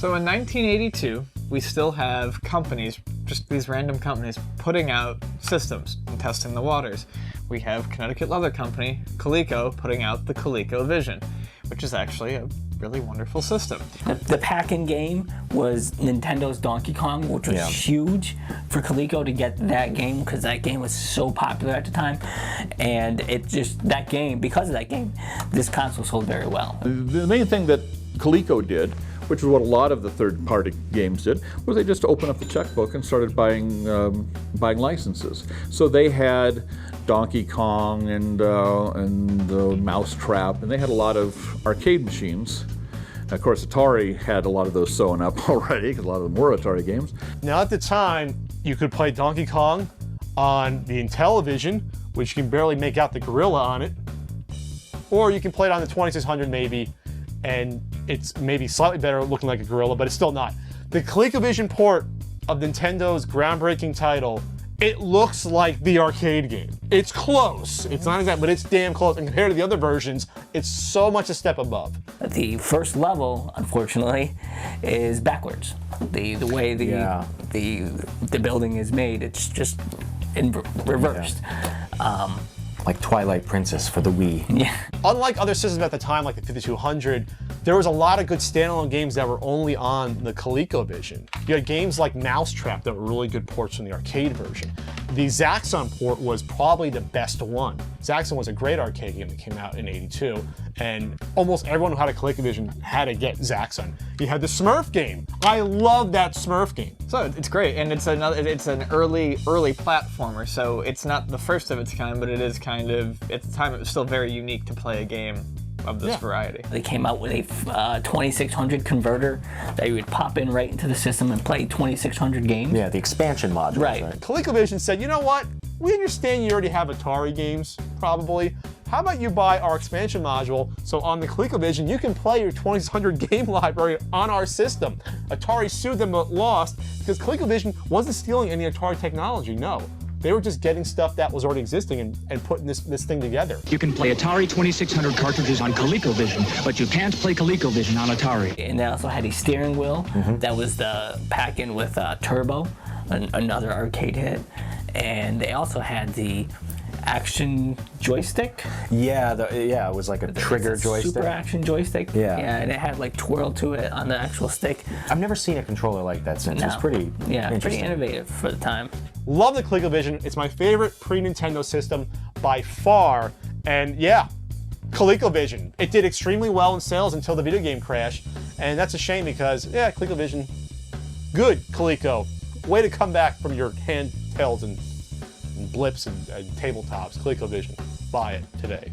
So in 1982, we still have companies, just these random companies, putting out systems and testing the waters. We have Connecticut Leather Company, Coleco, putting out the Colecovision, which is actually a really wonderful system. The pack-in game was Nintendo's Donkey Kong, which was huge for Coleco to get that game, because that game was so popular at the time. And it just, that game, because of that game, this console sold very well. The main thing that Coleco did, which is what a lot of the third-party games did, was they just opened up the checkbook and started buying licenses. So they had Donkey Kong and Mousetrap, and they had a lot of arcade machines. Of course, Atari had a lot of those sewn up already, because a lot of them were Atari games. Now, at the time, you could play Donkey Kong on the Intellivision, which you can barely make out the gorilla on it, or you can play it on the 2600 maybe, and it's maybe slightly better looking like a gorilla, but it's still not. The ColecoVision port of Nintendo's groundbreaking title, it looks like the arcade game. It's close. It's not exact, but it's damn close. And compared to the other versions, it's so much a step above. The first level, unfortunately, is backwards. The way the building is made, it's just reversed. Like Twilight Princess for the Wii. Yeah. Unlike other systems at the time, like the 5200, there was a lot of good standalone games that were only on the ColecoVision. You had games like Mousetrap that were really good ports from the arcade version. The Zaxxon port was probably the best one. Zaxxon was a great arcade game that came out in '82, and almost everyone who had a ColecoVision had to get Zaxxon. You had the Smurf game. I love that Smurf game. So it's great, and it's an early platformer, so it's not the first of its kind, but it is kind of, at the time it was still very unique to play a game of this variety. They came out with a 2600 converter that you would pop in right into the system and play 2600 games. Yeah, the expansion module. Right. ColecoVision said, you know what? We understand you already have Atari games, probably. How about you buy our expansion module, so on the ColecoVision you can play your 2600 game library on our system. Atari sued them but lost, because ColecoVision wasn't stealing any Atari technology, no. They were just getting stuff that was already existing and putting this thing together. You can play Atari 2600 cartridges on ColecoVision, but you can't play ColecoVision on Atari. And they also had a steering wheel that was the pack-in with Turbo, another arcade hit. And they also had the action joystick. Yeah, it was like a trigger joystick. Super action joystick. Yeah. And it had like twirl to it on the actual stick. I've never seen a controller like that since. It's pretty interesting. Pretty innovative for the time. Love the ColecoVision. It's my favorite pre-Nintendo system by far. And yeah, ColecoVision. It did extremely well in sales until the video game crash. And that's a shame because, yeah, ColecoVision, good Coleco. Way to come back from your handhelds and blips and tabletops. ColecoVision. Buy it today.